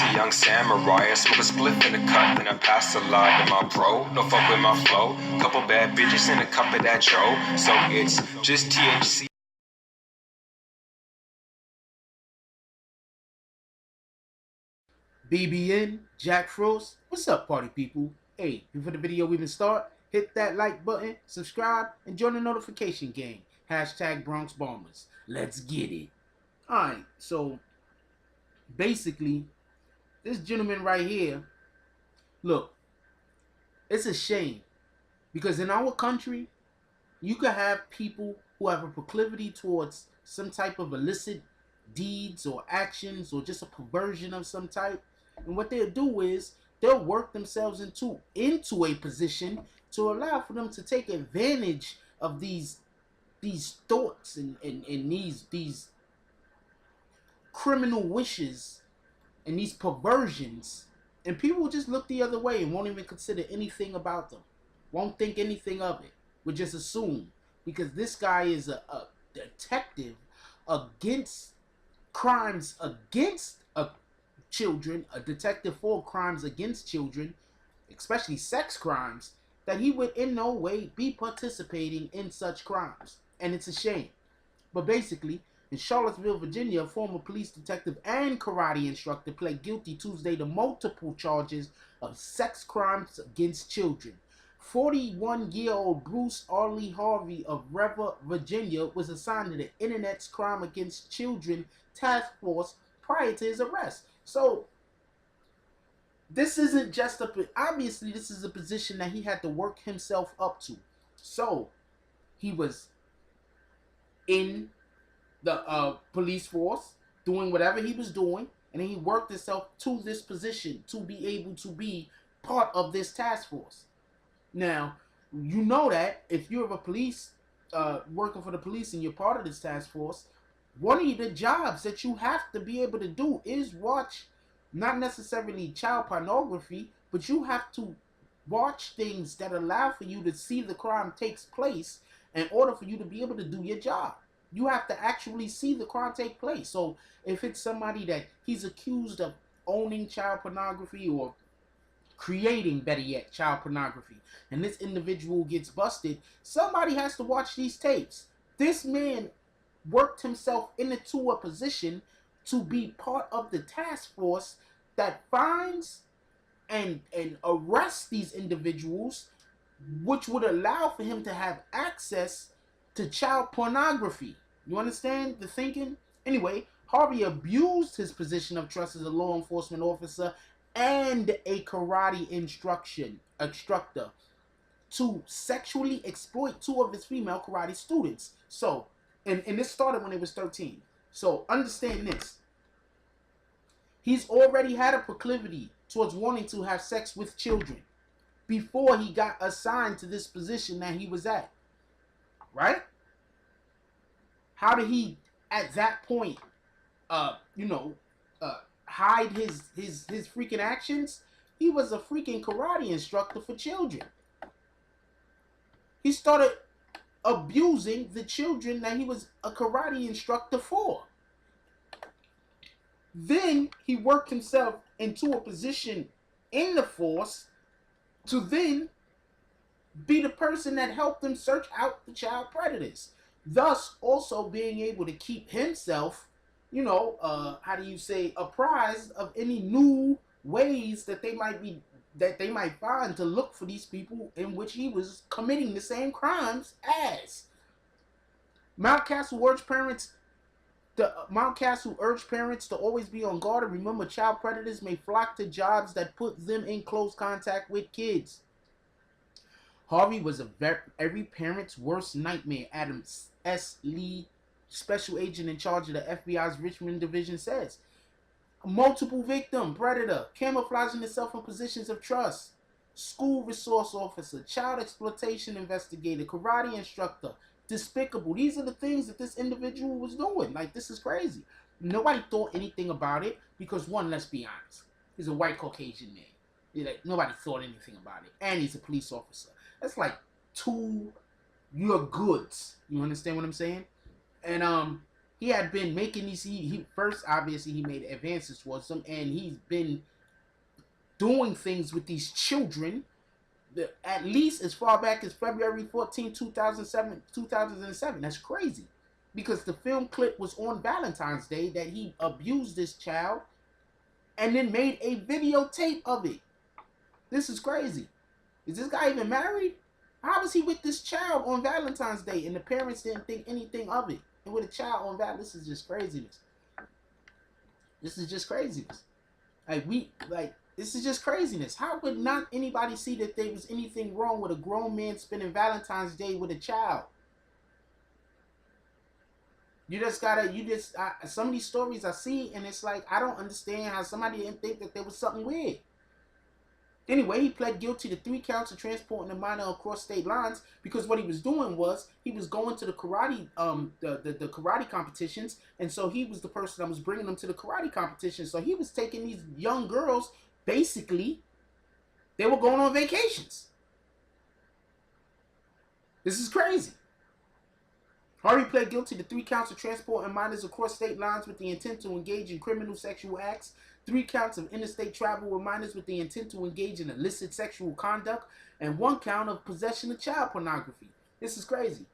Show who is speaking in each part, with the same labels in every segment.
Speaker 1: a young samurai. I smoke a spliff in the cut, then I pass a lot to my bro. Don't fuck with my flow. Couple bad bitches and a cup of that tro. So it's just THC.
Speaker 2: BBN, Jack Frost. What's up, party people? Hey, before the video even start, hit that like button, subscribe, and join the notification gang. Hashtag Bronx Bombers. Let's get it. Alright, so basically, this gentleman right here, look, it's a shame because in our country, you could have people who have a proclivity towards some type of illicit deeds or actions or just a perversion of some type. And what they'll do is they'll work themselves into a position to allow for them to take advantage of these thoughts and these criminal wishes and these perversions. And people will just look the other way and won't even consider anything about them. Won't think anything of it. Would just assume because this guy is a detective against crimes against children, a detective for crimes against children, especially sex crimes, that he would in no way be participating in such crimes. And it's a shame. But basically, in Charlottesville, Virginia, a former police detective and karate instructor pled guilty Tuesday to multiple charges of sex crimes against children. 41-year-old Bruce Arlie Harvey of Reva, Virginia, was assigned to the Internet's Crime Against Children Task Force prior to his arrest. So, this isn't just obviously this is a position that he had to work himself up to. So, he was in the police force doing whatever he was doing, and then he worked himself to this position to be able to be part of this task force. Now, you know that if you're a police, working for the police and you're part of this task force, one of the jobs that you have to be able to do is watch, not necessarily child pornography, but you have to watch things that allow for you to see the crime takes place in order for you to be able to do your job. You have to actually see the crime take place. So if it's somebody that he's accused of owning child pornography or creating, better yet, child pornography, and this individual gets busted, somebody has to watch these tapes. This man worked himself into a position to be part of the task force that finds and arrests these individuals, which would allow for him to have access to child pornography. You understand the thinking? Anyway, Harvey abused his position of trust as a law enforcement officer and a karate instructor to sexually exploit two of his female karate students. So, and this started when he was 13. So, understand this. He's already had a proclivity towards wanting to have sex with children before he got assigned to this position that he was at. Right? How did he, at that point, hide his freaking actions? He was a freaking karate instructor for children. He started abusing the children that he was a karate instructor for. Then he worked himself into a position in the force to then be the person that helped them search out the child predators, thus also being able to keep himself, apprised of any new ways that they might find to look for these people in which he was committing the same crimes as. Mountcastle urged parents to always be on guard and remember child predators may flock to jobs that put them in close contact with kids. Harvey was every parent's worst nightmare, Adam S. Lee, special agent in charge of the FBI's Richmond Division, says. Multiple victim, predator, camouflaging itself in positions of trust, school resource officer, child exploitation investigator, karate instructor, despicable. These are the things that this individual was doing. Like, this is crazy. Nobody thought anything about it because, one, let's be honest, he's a white Caucasian man. Like, nobody thought anything about it. And he's a police officer. That's like your goods. You understand what I'm saying? And he had been making these. He first obviously he made advances towards them, and he's been doing things with these children at least as far back as February 14, 2007. 2007. That's crazy, because the film clip was on Valentine's Day that he abused this child, and then made a videotape of it. This is crazy. Is this guy even married? How was he with this child on Valentine's Day and the parents didn't think anything of it? And with a child on Valentine's, this is just craziness. This is just craziness. This is just craziness. How would not anybody see that there was anything wrong with a grown man spending Valentine's Day with a child? You just gotta, some of these stories I see, and it's like, I don't understand how somebody didn't think that there was something weird. Anyway, he pled guilty to 3 counts of transporting a minor across state lines, because what he was doing was he was going to the karate the karate competitions, and so he was the person that was bringing them to the karate competition. So he was taking these young girls, basically, they were going on vacations. This is crazy. Harvey pled guilty to 3 counts of transporting minors across state lines with the intent to engage in criminal sexual acts, 3 counts of interstate travel with minors with the intent to engage in illicit sexual conduct, and 1 count of possession of child pornography. This is crazy.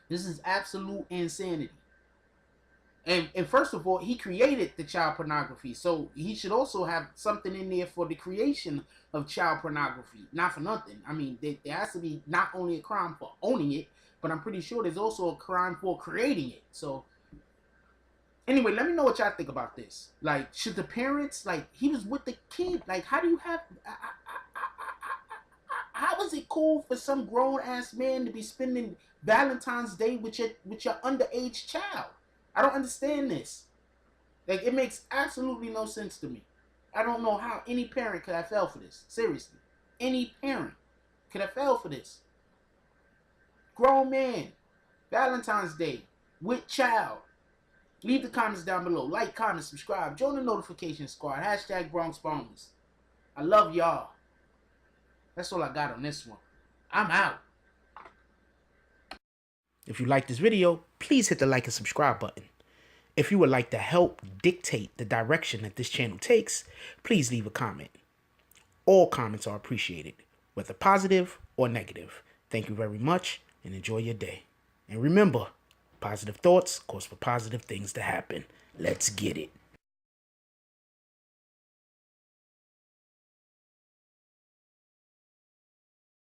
Speaker 2: This is absolute insanity. And first of all, he created the child pornography, so he should also have something in there for the creation of child pornography. Not for nothing. I mean, there has to be not only a crime for owning it, but I'm pretty sure there's also a crime for creating it. So anyway, let me know what y'all think about this. Like, should the parents, like, he was with the kid, like, how do you have, how is it cool for some grown ass man to be spending Valentine's Day with your underage child? I don't understand this. Like, it makes absolutely no sense to me. I don't know how any parent could have fell for this. Seriously, any parent could have fell for this. Grown man, Valentine's Day with child. Leave the comments down below. Like, comment, subscribe. Join the notification squad. Hashtag Bronx Boners. I love y'all. That's all I got on this one. I'm out. If you like this video, please hit the like and subscribe button. If you would like to help dictate the direction that this channel takes, please leave a comment. All comments are appreciated, whether positive or negative. Thank you very much, and enjoy your day. And remember, positive thoughts cause for positive things to happen. Let's get it.